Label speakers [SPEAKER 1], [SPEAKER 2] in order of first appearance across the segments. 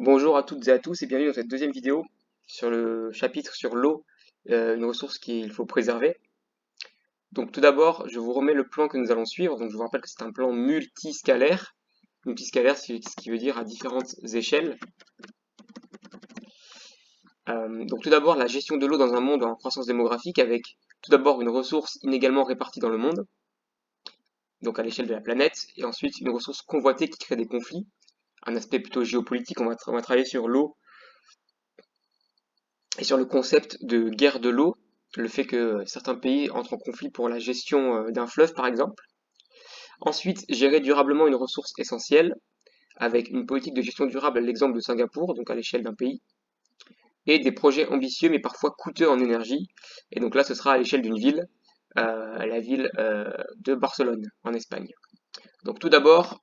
[SPEAKER 1] Bonjour à toutes et à tous et bienvenue dans cette deuxième vidéo sur le chapitre sur l'eau, une ressource qu'il faut préserver. Donc tout d'abord, je vous remets le plan que nous allons suivre. Donc je vous rappelle que c'est un plan multiscalaire. Multiscalaire, c'est ce qui veut dire à différentes échelles. Donc tout d'abord, la gestion de l'eau dans un monde en croissance démographique avec tout d'abord une ressource inégalement répartie dans le monde, donc à l'échelle de la planète, et ensuite une ressource convoitée qui crée des conflits. Un aspect plutôt géopolitique, on va travailler sur l'eau et sur le concept de guerre de l'eau, le fait que certains pays entrent en conflit pour la gestion d'un fleuve par exemple. Ensuite, gérer durablement une ressource essentielle, avec une politique de gestion durable à l'exemple de Singapour, donc à l'échelle d'un pays, et des projets ambitieux mais parfois coûteux en énergie, et donc là ce sera à l'échelle d'une ville, la ville de Barcelone en Espagne. Donc tout d'abord,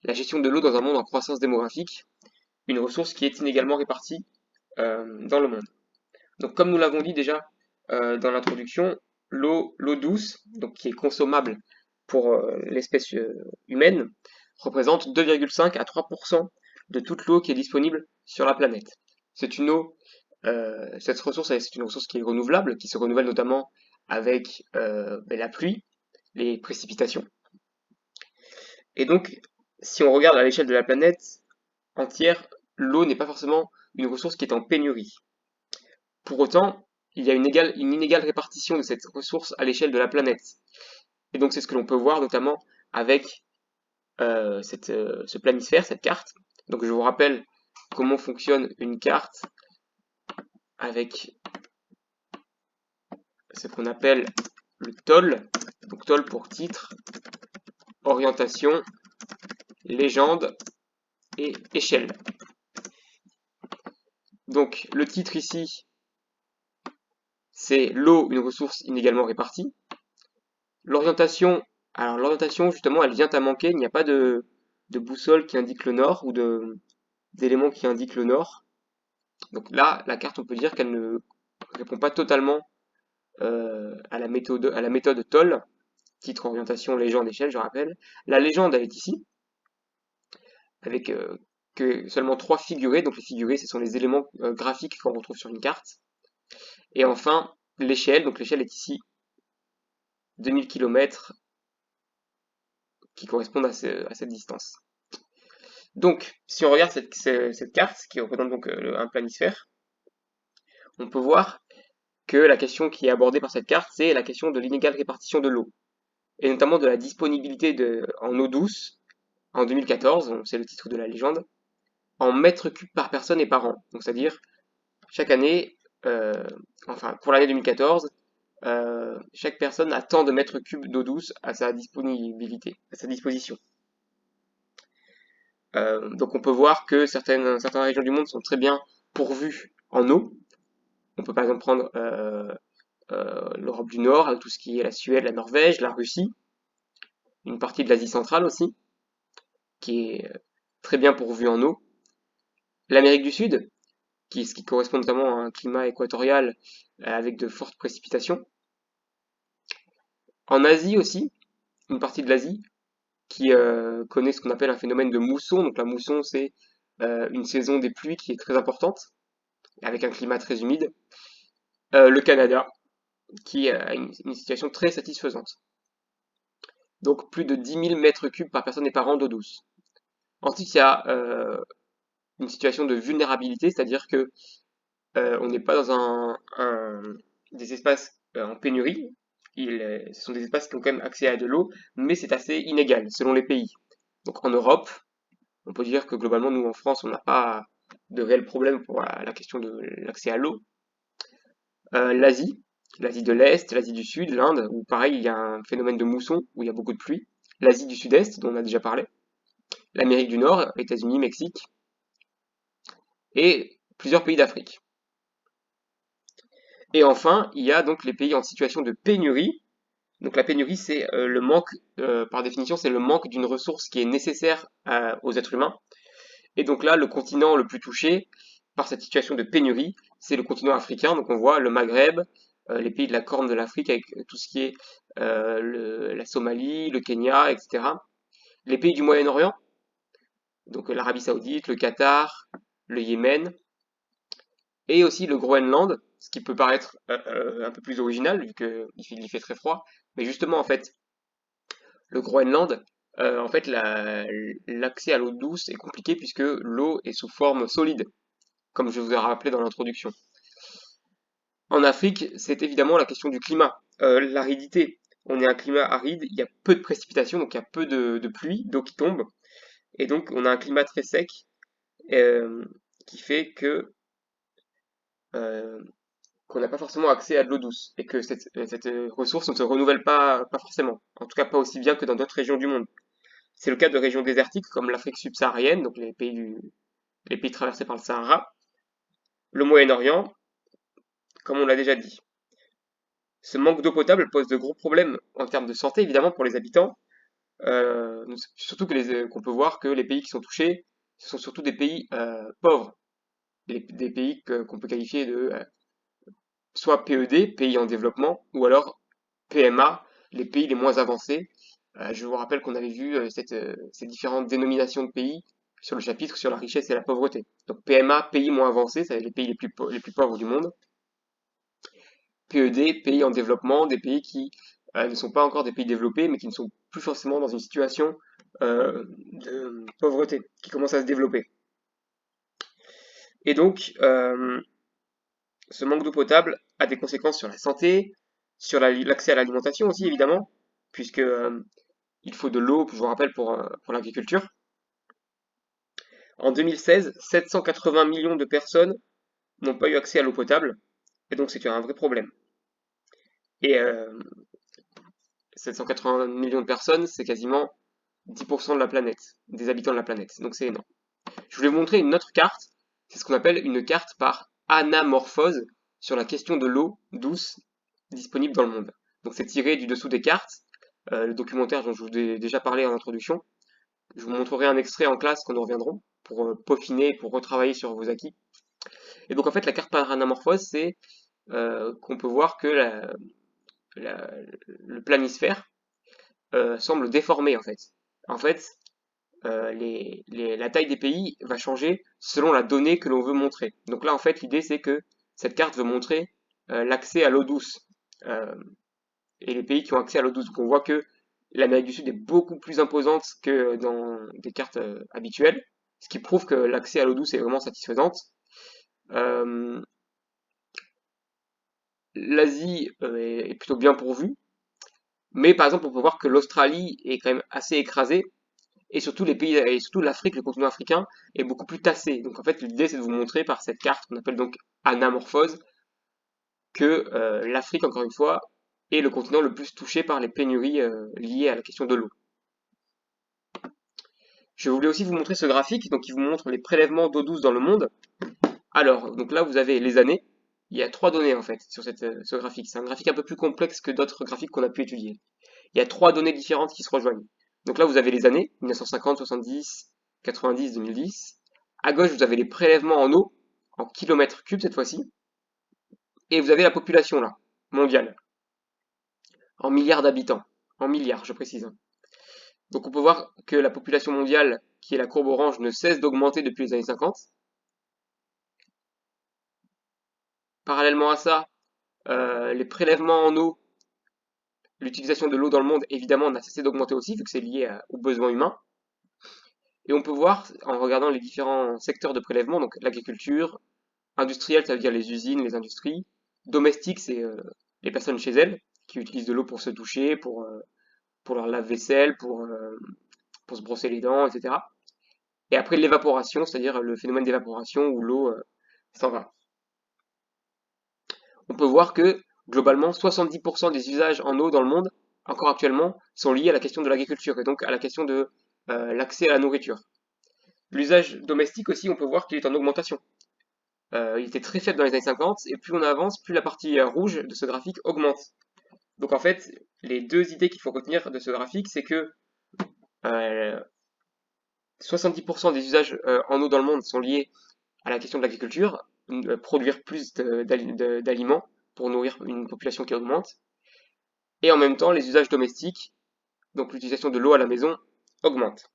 [SPEAKER 1] la gestion de l'eau dans un monde en croissance démographique, une ressource qui est inégalement répartie dans le monde. Donc comme nous l'avons dit déjà dans l'introduction, l'eau douce, donc qui est consommable pour l'espèce humaine, représente 2,5 à 3% de toute l'eau qui est disponible sur la planète. C'est une eau, cette ressource, c'est une ressource qui est renouvelable, qui se renouvelle notamment avec la pluie, les précipitations. Et donc, si on regarde à l'échelle de la planète entière, l'eau n'est pas forcément une ressource qui est en pénurie. Pour autant, il y a une inégale répartition de cette ressource à l'échelle de la planète. Et donc c'est ce que l'on peut voir notamment avec ce planisphère, cette carte. Donc je vous rappelle comment fonctionne une carte avec ce qu'on appelle le TOL. Donc TOL pour titre, orientation, légende et échelle. Donc le titre ici, c'est l'eau, une ressource inégalement répartie. L'orientation, alors l'orientation justement, elle vient à manquer, il n'y a pas de boussole qui indique le nord ou d'éléments qui indiquent le nord. Donc là, la carte, on peut dire qu'elle ne répond pas totalement à la méthode TOL, titre, orientation, légende, échelle, je rappelle. La légende, elle est ici, avec que seulement 3 figurés. Donc les figurés, ce sont les éléments graphiques qu'on retrouve sur une carte. Et enfin, l'échelle, donc l'échelle est ici, 2000 km, qui correspondent à cette distance. Donc, si on regarde cette carte, qui représente donc un planisphère, on peut voir que la question qui est abordée par cette carte, c'est la question de l'inégale répartition de l'eau, et notamment de la disponibilité en eau douce, en 2014, c'est le titre de la légende, en mètres cubes par personne et par an. Donc c'est-à-dire, chaque année, enfin pour l'année 2014, chaque personne a tant de mètres cubes d'eau douce à sa disponibilité, à sa disposition. Donc on peut voir que certaines régions du monde sont très bien pourvues en eau. On peut par exemple prendre l'Europe du Nord, avec tout ce qui est la Suède, la Norvège, la Russie, une partie de l'Asie centrale aussi, qui est très bien pourvue en eau. L'Amérique du Sud, ce qui correspond notamment à un climat équatorial avec de fortes précipitations. En Asie aussi, une partie de l'Asie, qui connaît ce qu'on appelle un phénomène de mousson. Donc la mousson, c'est une saison des pluies qui est très importante, avec un climat très humide. Le Canada, qui a une situation très satisfaisante. Donc plus de 10 000 mètres cubes par personne et par an d'eau douce. Ensuite, il y a une situation de vulnérabilité, c'est-à-dire que on n'est pas dans des espaces en pénurie. Ce sont des espaces qui ont quand même accès à de l'eau, mais c'est assez inégal selon les pays. Donc en Europe, on peut dire que globalement, nous en France, on n'a pas de réel problème pour la question de l'accès à l'eau. L'Asie, l'Asie de l'Est, l'Asie du Sud, l'Inde, où pareil, il y a un phénomène de mousson, où il y a beaucoup de pluie. L'Asie du Sud-Est, dont on a déjà parlé. L'Amérique du Nord, États-Unis, Mexique, et plusieurs pays d'Afrique. Et enfin, il y a donc les pays en situation de pénurie. Donc la pénurie, c'est le manque, par définition, c'est le manque d'une ressource qui est nécessaire aux êtres humains. Et donc là, le continent le plus touché par cette situation de pénurie, c'est le continent africain. Donc on voit le Maghreb, les pays de la Corne de l'Afrique avec tout ce qui est la Somalie, le Kenya, etc. Les pays du Moyen-Orient, donc l'Arabie Saoudite, le Qatar, le Yémen, et aussi le Groenland, ce qui peut paraître un peu plus original, vu qu'il fait très froid. Mais justement, en fait, le Groenland, en fait, l'accès à l'eau douce est compliqué puisque l'eau est sous forme solide, comme je vous ai rappelé dans l'introduction. En Afrique, c'est évidemment la question du climat, l'aridité. On est un climat aride, il y a peu de précipitations, donc il y a peu de pluie, d'eau qui tombe, et donc on a un climat très sec euh, qui fait que euh, qu'on n'a pas forcément accès à de l'eau douce et que cette ressource ne se renouvelle pas forcément, en tout cas pas aussi bien que dans d'autres régions du monde. C'est le cas de régions désertiques comme l'Afrique subsaharienne, donc les pays traversés par le Sahara, le Moyen-Orient, comme on l'a déjà dit. Ce manque d'eau potable pose de gros problèmes en termes de santé évidemment pour les habitants, surtout qu'on peut voir que les pays qui sont touchés, ce sont surtout des pays pauvres, des pays qu'on peut qualifier de soit PED, pays en développement, ou alors PMA, les pays les moins avancés. Je vous rappelle qu'on avait vu ces différentes dénominations de pays sur le chapitre sur la richesse et la pauvreté. Donc PMA, pays moins avancés, c'est les pays les plus pauvres du monde. PED, pays en développement, des pays qui ne sont pas encore des pays développés, mais qui ne sont plus forcément dans une situation de pauvreté, qui commence à se développer. Et donc, ce manque d'eau potable a des conséquences sur la santé, sur l'accès à l'alimentation aussi, évidemment, puisque il faut de l'eau, je vous rappelle, pour l'agriculture. En 2016, 780 millions de personnes n'ont pas eu accès à l'eau potable, et donc c'est un vrai problème. Et 780 millions de personnes, c'est quasiment 10% de la planète, des habitants de la planète, donc c'est énorme. Je voulais vous montrer une autre carte, c'est ce qu'on appelle une carte par anamorphose sur la question de l'eau douce disponible dans le monde. Donc c'est tiré du dessous des cartes, le documentaire dont je vous ai déjà parlé en introduction. Je vous montrerai un extrait en classe quand nous reviendrons pour peaufiner, pour retravailler sur vos acquis. Et donc en fait la carte par anamorphose, c'est qu'on peut voir que la, le planisphère semble déformé en fait. En fait, la taille des pays va changer selon la donnée que l'on veut montrer. Donc là, en fait, l'idée c'est que cette carte veut montrer l'accès à l'eau douce euh, et les pays qui ont accès à l'eau douce. Donc on voit que l'Amérique du Sud est beaucoup plus imposante que dans des cartes habituelles, ce qui prouve que l'accès à l'eau douce est vraiment satisfaisante. Euh, L'Asie est plutôt bien pourvue, mais par exemple on peut voir que l'Australie est quand même assez écrasée et surtout les pays et surtout l'Afrique, le continent africain est beaucoup plus tassé. Donc en fait l'idée c'est de vous montrer par cette carte qu'on appelle donc anamorphose que l'Afrique encore une fois est le continent le plus touché par les pénuries liées à la question de l'eau. Je voulais aussi vous montrer ce graphique donc qui vous montre les prélèvements d'eau douce dans le monde. Alors donc là vous avez les années. Il y a trois données en fait sur ce graphique. C'est un graphique un peu plus complexe que d'autres graphiques qu'on a pu étudier. Il y a trois données différentes qui se rejoignent. Donc là, vous avez les années, 1950, 70, 90, 2010. À gauche, vous avez les prélèvements en eau, en kilomètres cubes cette fois-ci. Et vous avez la population là, mondiale, en milliards d'habitants. En milliards, je précise. Donc on peut voir que la population mondiale, qui est la courbe orange, ne cesse d'augmenter depuis les années 50. Parallèlement à ça, les prélèvements en eau, l'utilisation de l'eau dans le monde, évidemment, n'a cessé d'augmenter aussi, vu que c'est lié aux besoins humains. Et on peut voir, en regardant les différents secteurs de prélèvement, donc l'agriculture, industriel, ça veut dire les usines, les industries. Domestique, c'est les personnes chez elles qui utilisent de l'eau pour se doucher, pour leur lave-vaisselle, pour se brosser les dents, etc. Et après l'évaporation, c'est-à-dire le phénomène d'évaporation où l'eau s'en va. On peut voir que globalement 70% des usages en eau dans le monde, encore actuellement, sont liés à la question de l'agriculture et donc à la question de l'accès à la nourriture. L'usage domestique aussi, on peut voir qu'il est en augmentation. Il était très faible dans les années 50 et plus on avance, plus la partie rouge de ce graphique augmente. Donc en fait, les deux idées qu'il faut retenir de ce graphique, c'est que 70% des usages en eau dans le monde sont liés à la question de l'agriculture, produire plus d'aliments pour nourrir une population qui augmente, et en même temps les usages domestiques, donc l'utilisation de l'eau à la maison, augmente.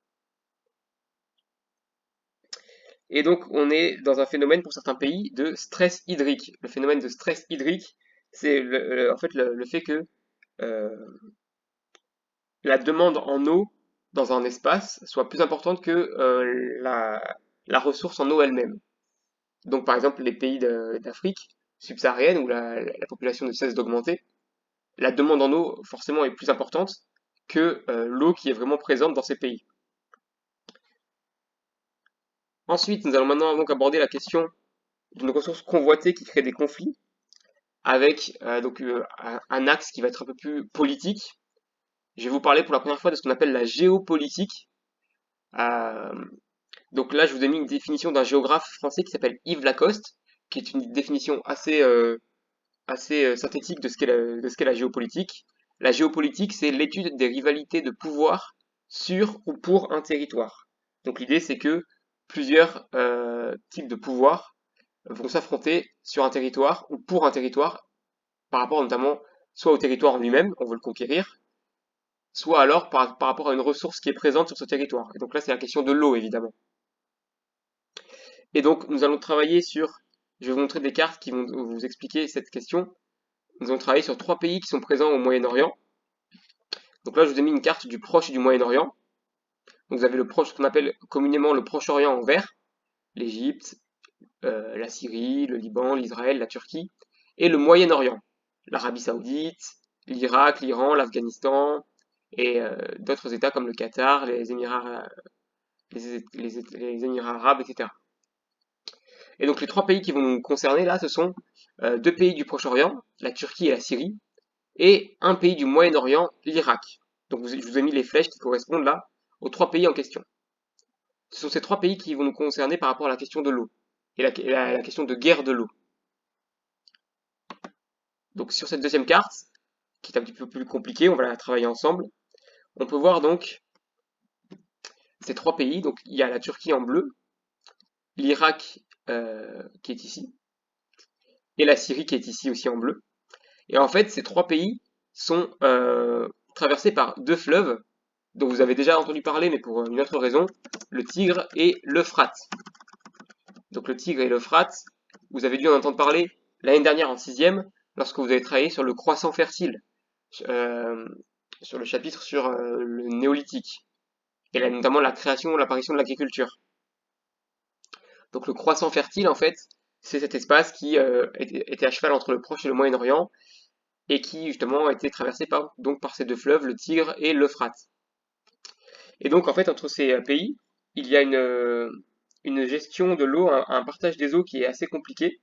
[SPEAKER 1] Et donc, on est dans un phénomène pour certains pays de stress hydrique. Le phénomène de stress hydrique, c'est en fait le fait que euh, la demande en eau dans un espace soit plus importante que la ressource en eau elle-même. Donc, par exemple, les pays d'Afrique subsaharienne, où la population ne cesse d'augmenter, la demande en eau, forcément, est plus importante que l'eau qui est vraiment présente dans ces pays. Ensuite, nous allons maintenant donc aborder la question d'une ressource convoitée qui crée des conflits, avec un axe qui va être un peu plus politique. Je vais vous parler pour la première fois de ce qu'on appelle la géopolitique. Euh, donc là, je vous ai mis une définition d'un géographe français qui s'appelle Yves Lacoste, qui est une définition assez synthétique de ce qu'est la géopolitique. La géopolitique, c'est l'étude des rivalités de pouvoir sur ou pour un territoire. Donc l'idée, c'est que plusieurs types de pouvoirs vont s'affronter sur un territoire ou pour un territoire, par rapport notamment soit au territoire en lui-même, on veut le conquérir, soit alors par rapport à une ressource qui est présente sur ce territoire. Et donc là, c'est la question de l'eau, évidemment. Et donc, nous allons travailler sur, je vais vous montrer des cartes qui vont vous expliquer cette question. Nous allons travailler sur 3 pays qui sont présents au Moyen-Orient. Donc là, je vous ai mis une carte du Proche et du Moyen-Orient. Donc vous avez le Proche, ce qu'on appelle communément le Proche-Orient en vert, l'Égypte, la Syrie, le Liban, l'Israël, la Turquie, et le Moyen-Orient, l'Arabie Saoudite, l'Irak, l'Iran, l'Afghanistan, et d'autres États comme le Qatar, les Émirats arabes, etc. Et donc les 3 pays qui vont nous concerner là, ce sont 2 pays du Proche-Orient, la Turquie et la Syrie, et un pays du Moyen-Orient, l'Irak. Donc je vous ai mis les flèches qui correspondent là aux 3 pays en question. Ce sont ces 3 pays qui vont nous concerner par rapport à la question de l'eau et la question de guerre de l'eau. Donc sur cette deuxième carte, qui est un petit peu plus compliquée, on va la travailler ensemble. On peut voir donc ces 3 pays. Donc il y a la Turquie en bleu, l'Irak qui est ici, et la Syrie qui est ici aussi en bleu. Et en fait, ces 3 pays sont traversés par 2 fleuves dont vous avez déjà entendu parler, mais pour une autre raison, le Tigre et l'Euphrate. Donc le Tigre et l'Euphrate, vous avez dû en entendre parler l'année dernière en 6e, lorsque vous avez travaillé sur le croissant fertile, euh, sur le chapitre sur le néolithique, et là, notamment la création, l'apparition de l'agriculture. Donc le croissant fertile, en fait, c'est cet espace qui était à cheval entre le Proche et le Moyen-Orient, et qui justement a été traversé par ces 2 fleuves, le Tigre et l'Euphrate. Et donc en fait entre ces pays, il y a une gestion de l'eau, un partage des eaux qui est assez compliqué.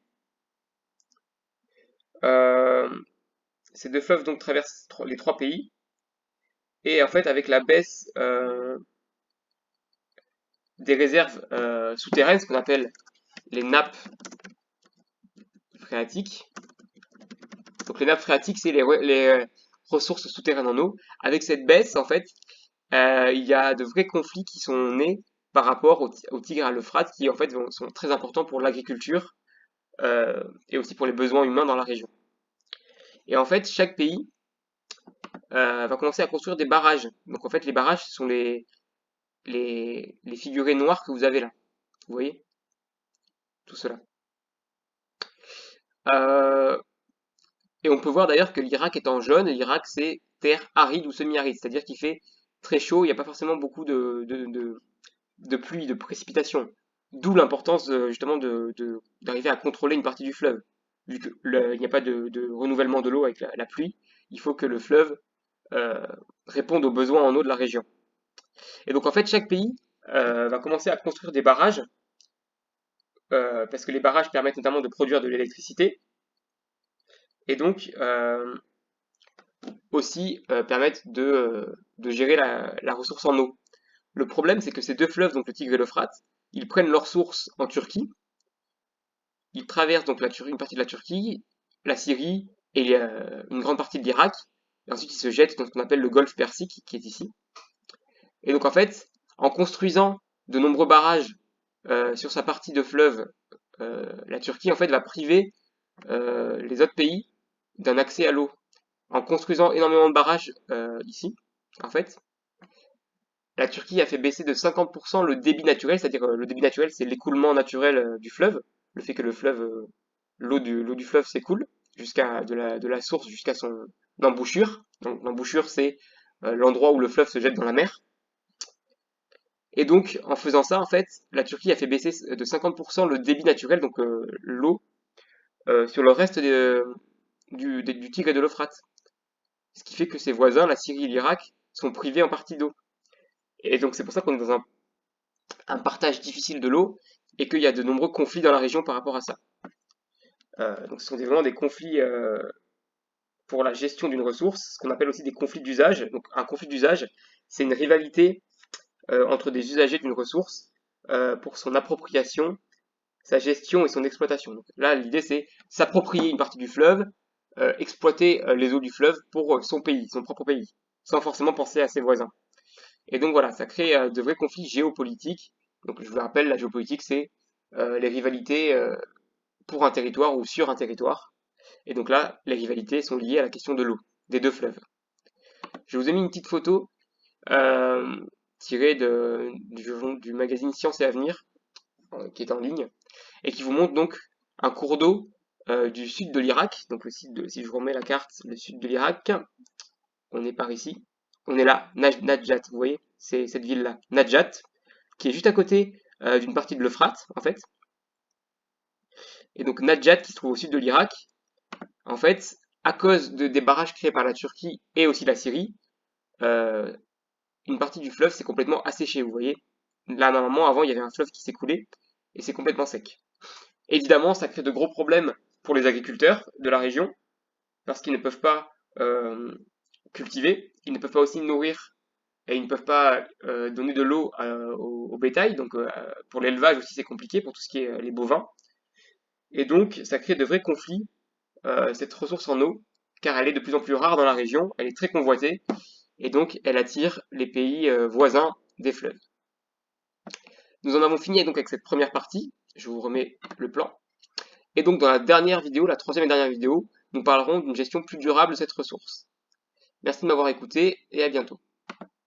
[SPEAKER 1] Euh, Ces 2 fleuves donc traversent les 3 pays, et en fait avec la baisse des réserves souterraines, ce qu'on appelle les nappes phréatiques. Donc les nappes phréatiques, c'est les ressources souterraines en eau. Avec cette baisse, en fait, il y a de vrais conflits qui sont nés par rapport au Tigre et à l'Euphrate, qui en fait sont très importants pour l'agriculture et aussi pour les besoins humains dans la région. Et en fait, chaque pays va commencer à construire des barrages. Donc en fait, les barrages, ce sont les figurés noirs que vous avez là. Vous voyez tout cela. Euh, et on peut voir d'ailleurs que l'Irak est en jaune. L'Irak, c'est terre aride ou semi-aride, c'est-à-dire qu'il fait très chaud. Il n'y a pas forcément beaucoup de pluie, de précipitations. D'où l'importance justement d'arriver à contrôler une partie du fleuve. Vu qu'il n'y a pas de renouvellement de l'eau avec la pluie, il faut que le fleuve euh, réponde aux besoins en eau de la région. Et donc en fait, chaque pays va commencer à construire des barrages, parce que les barrages permettent notamment de produire de l'électricité, et donc aussi permettent de gérer la ressource en eau. Le problème, c'est que ces 2 fleuves, donc le Tigre et l'Euphrate, ils prennent leur source en Turquie, ils traversent donc une partie de la Turquie, la Syrie et une grande partie de l'Irak, et ensuite ils se jettent dans ce qu'on appelle le golfe Persique, qui est ici. Et donc en fait, en construisant de nombreux barrages sur sa partie de fleuve, la Turquie en fait va priver les autres pays d'un accès à l'eau. En construisant énormément de barrages ici, en fait, la Turquie a fait baisser de 50% le débit naturel, c'est-à-dire le débit naturel, c'est l'écoulement naturel du fleuve, le fait que le fleuve, l'eau du fleuve s'écoule jusqu'à de la source jusqu'à son embouchure. Donc l'embouchure, c'est l'endroit où le fleuve se jette dans la mer. Et donc, en faisant ça, en fait, la Turquie a fait baisser de 50% le débit naturel, donc l'eau, sur le reste du Tigre et de l'Euphrate. Ce qui fait que ses voisins, la Syrie et l'Irak, sont privés en partie d'eau. Et donc c'est pour ça qu'on est dans un partage difficile de l'eau et qu'il y a de nombreux conflits dans la région par rapport à ça. Donc ce sont vraiment des conflits pour la gestion d'une ressource, ce qu'on appelle aussi des conflits d'usage. Donc un conflit d'usage, c'est une rivalité entre des usagers d'une ressource pour son appropriation, sa gestion et son exploitation. Donc là, l'idée c'est s'approprier une partie du fleuve, exploiter les eaux du fleuve pour son pays, son propre pays, sans forcément penser à ses voisins. Et donc voilà, ça crée de vrais conflits géopolitiques. Donc je vous le rappelle, la géopolitique, c'est les rivalités pour un territoire ou sur un territoire. Et donc là, les rivalités sont liées à la question de l'eau, des deux fleuves. Je vous ai mis une petite photo euh, tirée du magazine Science et Avenir, qui est en ligne, et qui vous montre donc un cours d'eau du sud de l'Irak. Donc si je vous remets la carte, le sud de l'Irak, on est par ici. On est là, Nadjat, vous voyez, c'est cette ville-là, Nadjat, qui est juste à côté d'une partie de l'Euphrate, en fait. Et donc Nadjat, qui se trouve au sud de l'Irak, en fait, à cause des barrages créés par la Turquie et aussi la Syrie, euh, une partie du fleuve s'est complètement asséchée, vous voyez. Là, normalement, avant, il y avait un fleuve qui s'écoulait, et c'est complètement sec. Évidemment, ça crée de gros problèmes pour les agriculteurs de la région, parce qu'ils ne peuvent pas cultiver, ils ne peuvent pas aussi nourrir et ils ne peuvent pas donner de l'eau au bétail. Donc pour l'élevage aussi c'est compliqué pour tout ce qui est les bovins. Et donc ça crée de vrais conflits, cette ressource en eau, car elle est de plus en plus rare dans la région, elle est très convoitée, et donc elle attire les pays voisins des fleuves. Nous en avons fini donc avec cette première partie, je vous remets le plan. Et donc dans la dernière vidéo, la troisième et dernière vidéo, nous parlerons d'une gestion plus durable de cette ressource. Merci de m'avoir écouté et à bientôt.